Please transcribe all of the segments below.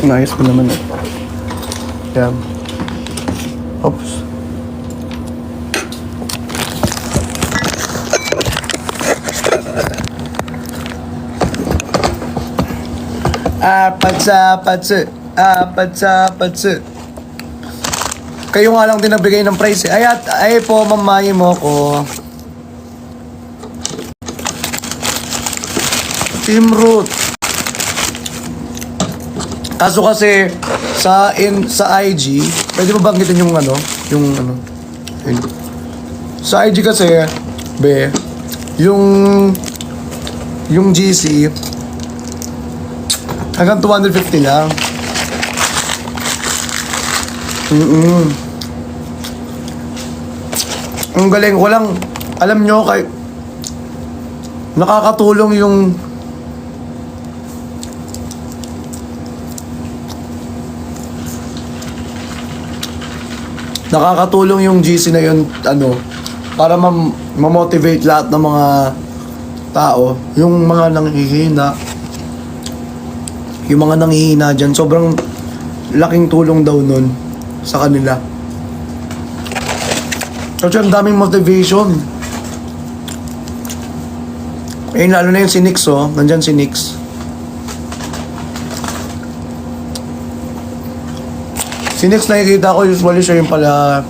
Nice mo naman eh. Yan. Oops. Apatsa. Kayo nga lang din nagbigay ng price eh. Ay po, mamayi mo ko. Team Root. Kaso kasi sa IG, pwede mo banggitin yung ano, yun. Sa IG kasi, yung GC hanggang 250 lang. Ang galing, walang, alam nyo, nakakatulong yung GC na yun, para ma-motivate lahat ng mga tao, yung mga nanghihina dyan, sobrang laking tulong daw nun sa kanila. Kasi ang daming motivation. Lalo na yung si Nix, oh. Nandyan si Nix. Si Nix nakikita ko, usually siya yung pala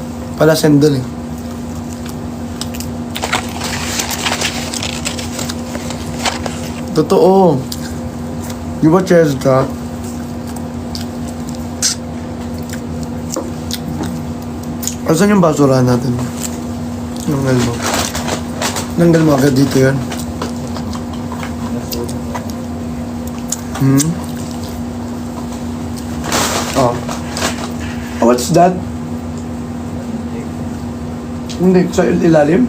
sendal eh. Totoo. Di ba, Chesca? Asan yung basura natin? Nanggal mo agad dito yan. Oh. What's that? Hindi, sa ilalim?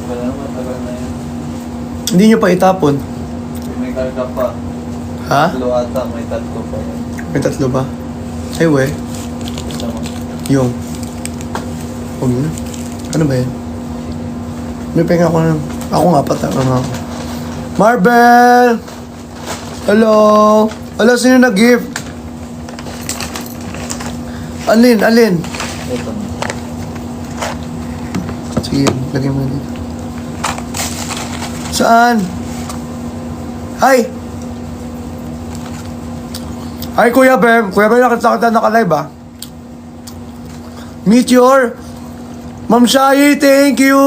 Wala naman, tagal na yun. Hindi nyo pa itapon. May karga pa. Ha? Tatlo ata, may tatlo pa yan. May tatlo ba? Ay, we. Tama. Yung. Huwag na. Ano ba yan? May penga ko na. Ako nga, pataka nga ako. Marvel! Hello? Hello, sino nag-gift? Alin? Ito. Sige, lagay mo na dito. Saan? Hi! Hi, Kuya Bem. Kuya Bem, nakita kita naka-live ah. Meteor! Ma'am Shai, thank you!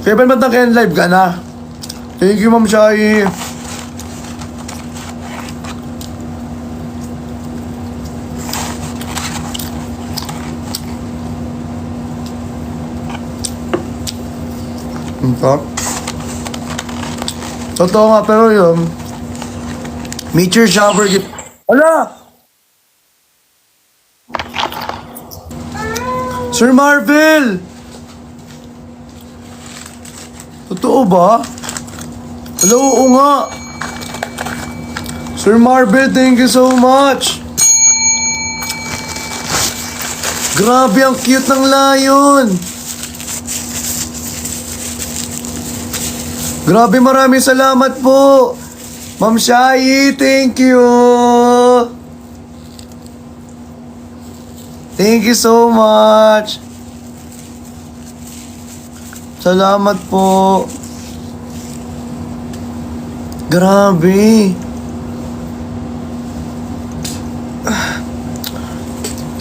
Kuya Bem, ba't naka-live ka na? Thank you, Ma'am Shai. Totoo nga, pero yun, meteor shower gift. Ala! Sir Marvel! Totoo ba? Hello, oo nga. Sir Marvel, thank you so much. Grabe, ang cute ng lion. Grabe, maraming salamat po. Ma'am Shai, thank you. Thank you so much. Salamat po. Grabe.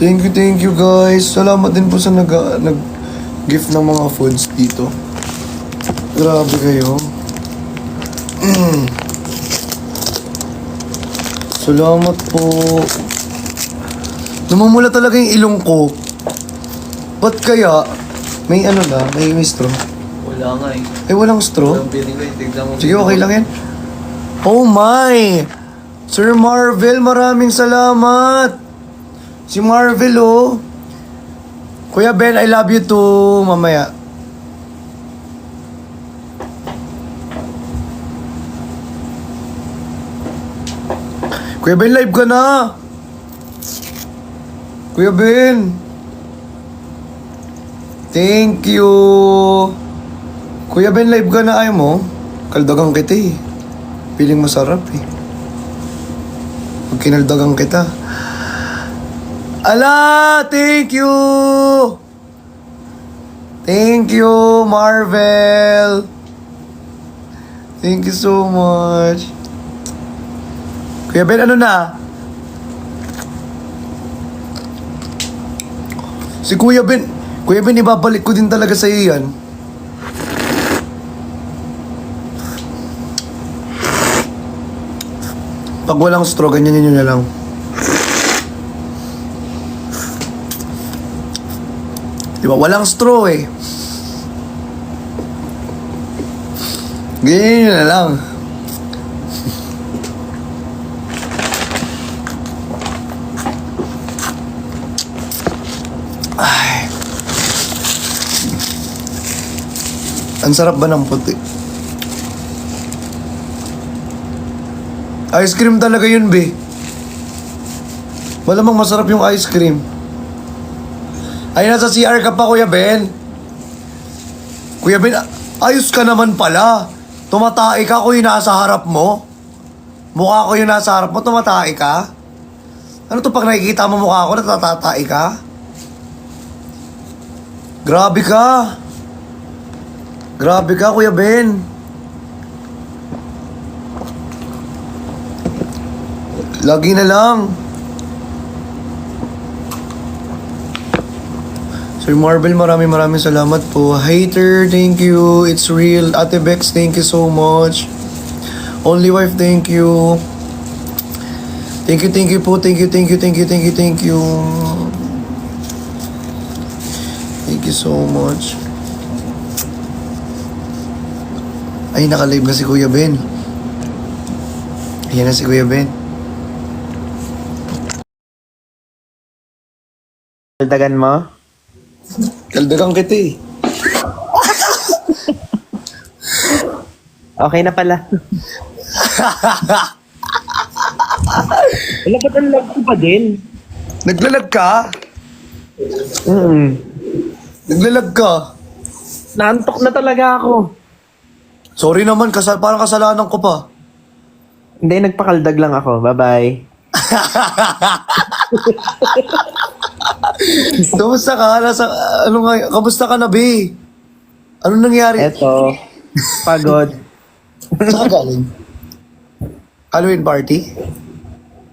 Thank you guys. Salamat din po sa nag-gift ng mga foods dito. Grabe kayo. Salamat po. Namumula talaga yung ilong ko. Ba't kaya? May may straw. Wala nga eh. Walang straw? Walang binigay, tignan mo. Sige, okay lang yan. Oh my! Sir Marvel, maraming salamat. Si Marvel, oh. Kuya Ben, I love you too. Mamaya. Kuya Ben, live ka na. Kuya Ben. Thank you. Kuya Ben, live ka na. Ayaw mo? Kaldagang kita eh. Piling masarap eh. Pag kinaldagan kita. Ala! Thank you! Thank you, Marvel! Thank you so much. Kuya Ben, ano na? Si Kuya Ben, ibabalik ko din talaga sa iyo yan. Pag walang straw, ganyan yun na lang. Diba, walang straw eh. Ganyan yun na lang. Ay. Ang sarap ba ng puti? Ice cream talaga yun, be. Malamang masarap yung ice cream. Ay, nasa CR ka pa, Kuya Ben. Kuya Ben, ayos ka naman pala. Tumatae ka ko yung nasa harap mo. Mukha ko yung nasa harap mo, tumatae ka. Ano to pag nakikita mo mukha ko, natatatae ka? Grabe ka. Grabe ka, Kuya Ben. Lagi na lang. Sir Marvel, maraming salamat po. Hater, thank you. It's real. Ate Bex, thank you so much. Only Wife, thank you. Thank you po. Thank you. Thank you so much. Ay, naka-live na si Kuya Ben. Ayan na si Kuya Ben. Daldagan mo? Kaldagang kita eh. Okay na pala. Wala ba't ang love ko pa din? Naglalag ka? Naglalag ka? Naantok na talaga ako. Sorry naman, parang kasalanan ko pa. Hindi, nagpakaldag lang ako. Bye-bye. Kamusta ka? Kamusta ka na, be? Ano nangyari? Eto. Pagod. Saan ka galing? Halloween party?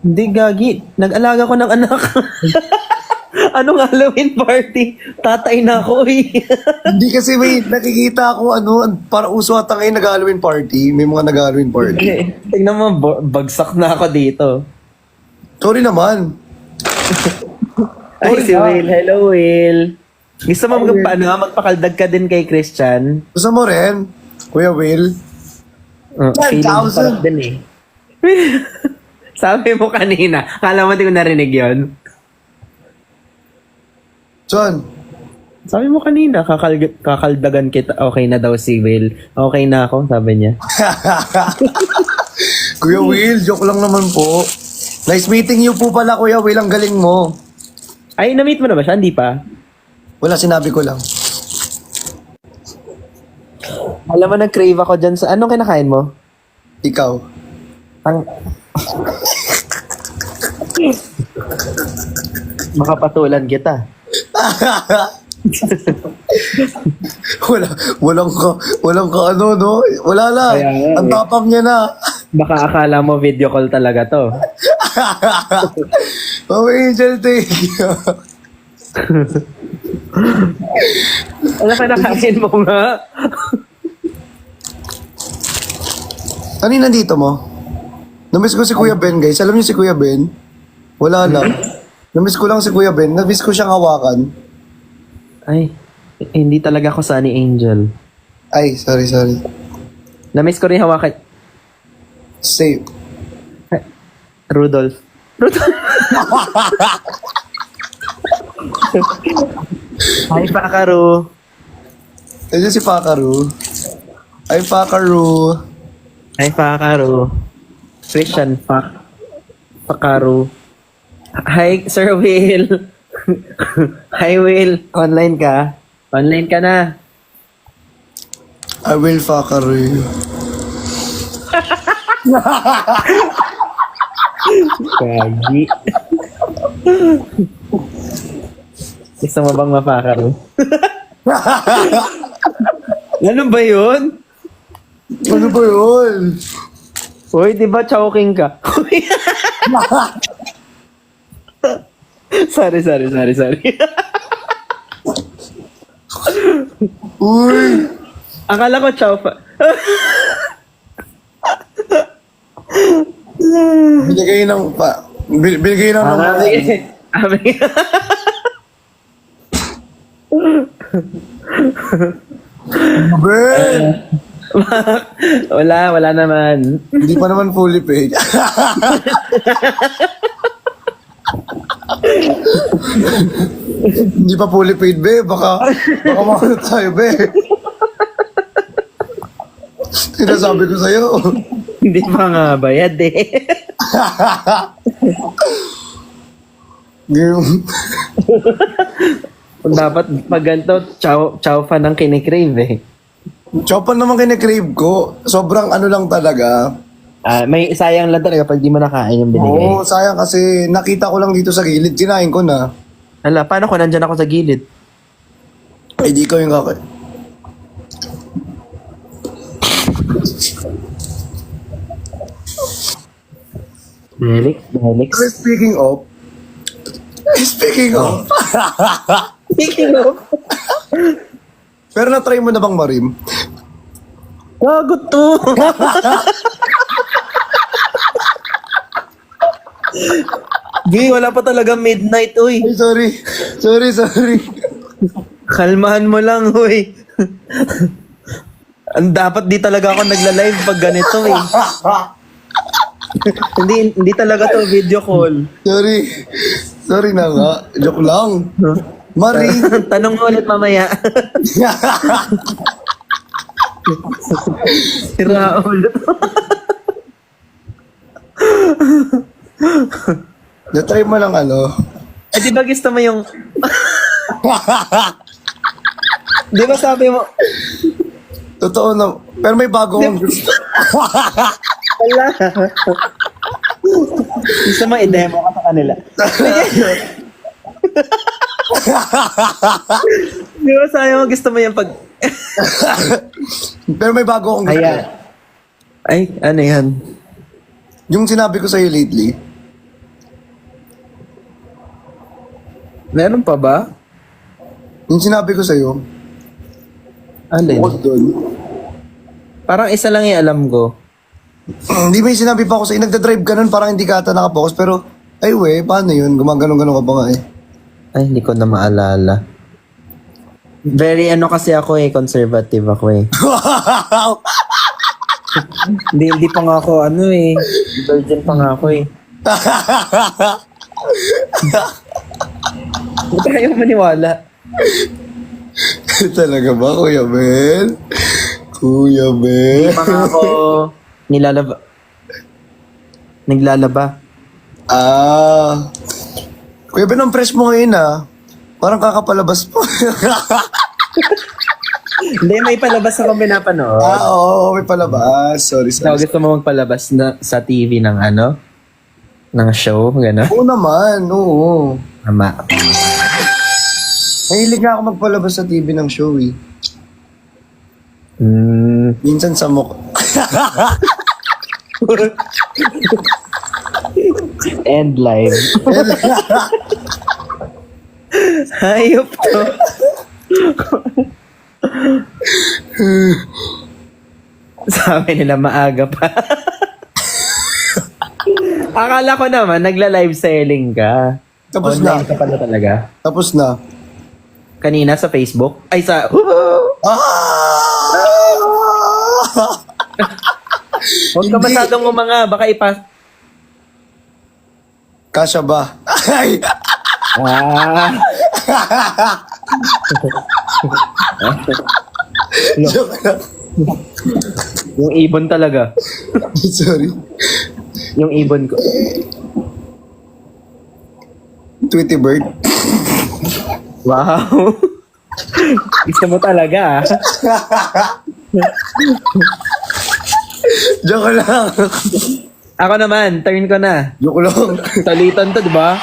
Hindi, gagi. Nag-alaga ko ng anak. Anong Halloween party? Tatay na ako eh. Hindi kasi may nakikita ako para uso ata ngayon nag-Halloween party. May mga nag-Halloween party. Tingnan mo, bagsak na ako dito. Sorry naman. Ay, si Will. Hello, Will. Gusto mo magpakaldag ka din kay Christian? Gusto mo rin? Kuya Will? Feeling ko parang din eh. Sabi mo kanina, akala mo di ko narinig yon. Son? Sabi mo kanina, kakaldagan kita. Okay na daw si Will. Okay na ako, sabi niya. Kuya Will, joke lang naman po. Nice meeting you po pala, Kuya Will. Ang galing mo. Ay, na-meet mo na ba siya? Hindi pa? Wala, sinabi ko lang. Alam mo, nag-crave ako dyan sa... Anong kinakain mo? Ikaw. Makapatulan kita. walang ka ano, no? Wala lang. Ang tapang niya na. Baka akala mo video call talaga to. Oh, Angel, thank you. Ano ka nakain mo nga? Ano yung nandito mo? Namiss ko si Kuya Ben, guys. Alam niyo si Kuya Ben? Wala lang. Namiss ko lang si Kuya Ben. Namiss ko siyang hawakan. Ay, hindi talaga ako Sunny Angel. Ay, sorry. Namiss ko rin hawakan. Save. Rudolph. Hi, Pakaru. Ayun si Pakaru. Ay, Pakaru. Hi, Pakaru. Christian, Pakaru. Hi, Sir Will. Hi, Will. Online ka? Online ka na. I will Pakaru. Gagi. Gusto mo bang mapakaro? Ano ba yun? Ano ba yun? Uy, di ba choking ka? sorry. Uy! Akala ko chow pa. Binigay ng pa. Binigay ng Ben! wala naman. Hindi pa naman fully paid. Hindi pa fully paid, be. Baka makano tayo, be. Sinasabi ko sa'yo. Hindi pa nga bayad eh. Dapat pag ganito, chow fan ang kinikrave eh. Chopan naman kinikrave ko. Sobrang ano lang talaga. May sayang lang talaga pag di mo nakain yung binigay. Oo, sayang kasi nakita ko lang dito sa gilid. Kinain ko na. Hala, paano kung nandyan ako sa gilid? Ay, di ko yung kakain. Nelix. Speaking of, Speaking of, pero na-try mo na bang marim? gagot to. Gay, wala pa talaga midnight, uy. Ay, sorry. Kalmahan mo lang, uy. Dapat di talaga ako nagla-live pag ganito, eh. hindi talaga to video call. Sorry na nga. Joke lang. Mari. Tanong mo ulit mamaya. Sira ulit. Na-try mo lang ano. Di ba gusto mo yung... Di ba sabi mo... Totoo na. Pero may bago akong gusto. Wala. Gusto mo i-demo ka sa kanila. Di ba sabi mo gusto mo yung pag... Pero may bago akong gusto. Ayan. Ay, ano yan? Yung sinabi ko sa'yo lately. Meron pa ba? Yung sinabi ko sa'yo. Alin? Huwag doon. Parang isa lang yung alam ko. Hindi may sinabi pa ako sa'yo. Nagdadrive ka nun, parang hindi ka ata nakapokus. Pero, ay we, paano yun? Gumagano-gano ka pa nga eh. Ay, hindi ko na maalala. Very ano kasi ako eh, conservative ako eh. Wow! Hindi pa nga ako ano eh. Virgin pa nga ako eh. Hindi tayo maniwala. Talaga ba, Kuya Ben? Kuya Ben? Hindi pa nga ako naglalaba. Kuya Ben, ang fresh mo ngayon ah. Parang kakapalabas po. Hindi, may palabas ako pinapanood. Oo, may palabas. Sorry. So, gusto mo magpalabas na sa TV ng ano? Ng show, gano'n? Oo naman, oo. Tama. Mahilig nga ako magpalabas sa TV ng show eh. Minsan sa mukha. End live. Hayop to. Sabi nila maaga pa. Akala ko naman nagla-live selling ka. Tapos Online na. ka pala talaga. Tapos na. Kanina sa Facebook? Ay sa... Ah! Huwag ka Hindi. masyadong umanga. Baka Kasya ba? Ay! Ah! Joke lang. Yung ibon talaga. Sorry. Yung ibon ko. Tweety Bird. Wow! Gusto mo talaga ah. Joke lang. Ako naman, turn ko na. Joke lang. Salitan to, di ba?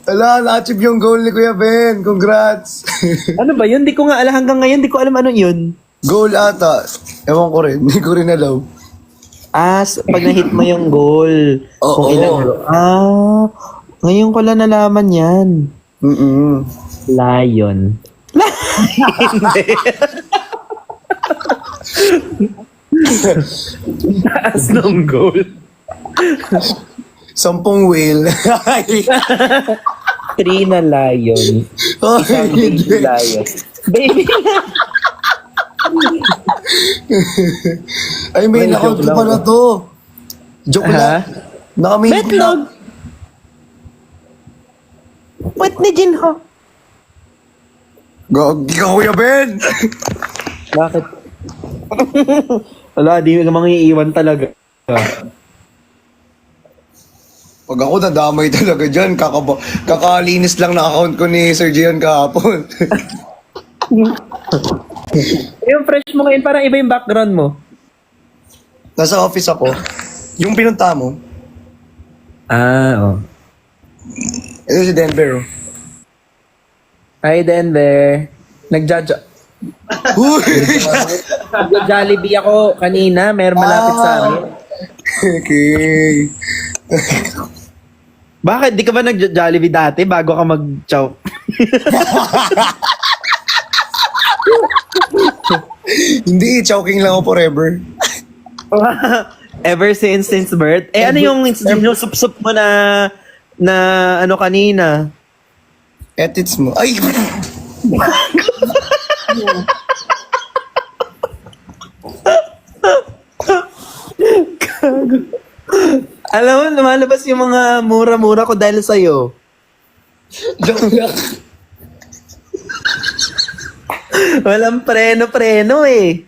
Ala, na-achieve yung goal ni Kuya Ben. Congrats. Ano ba yun? Di ko nga alam hanggang ngayon, di ko alam ano yun. Goal ata. Ewan ko rin. Hindi ko rin alam. Pag na-hit mo yung goal. Oo. Kung ilang ngayon ko lang nalaman yan. Mm-mm. Lion. Taas ng goal. 10 whale. 3 na lion. Oh, Isang baby lion. Baby Ay, may Well, account joke ko lang pala to. Joke Ha? lang. Naka-main ko Betlog! Wait ni Jinho. Gagi ka, Kuya Ben. Bakit? Wala, di ka mga iiwan talaga. Pag ako nadamay talaga dyan, kakalinis lang na account ko ni Sir Gian kahapon. Yung fresh mo ngayon, parang iba yung background mo. Nasa office ako. Yung pinunta mo, Oo. ito si Denver. Oh. Hi, Denver. Uy! Jollibee ako kanina. Meron malapit sa amin. Okay. Bakit? Di ka ba nag-Jollibee dati bago ka mag-chow? Hindi, choking lang ako forever. Ever since birth? Ano yung sinusup-sup mo na ano kanina? Etits mo. Ay! Alam mo, lumalabas yung mga mura-mura ko dahil sa'yo. Joke lang. Walang preno-preno eh.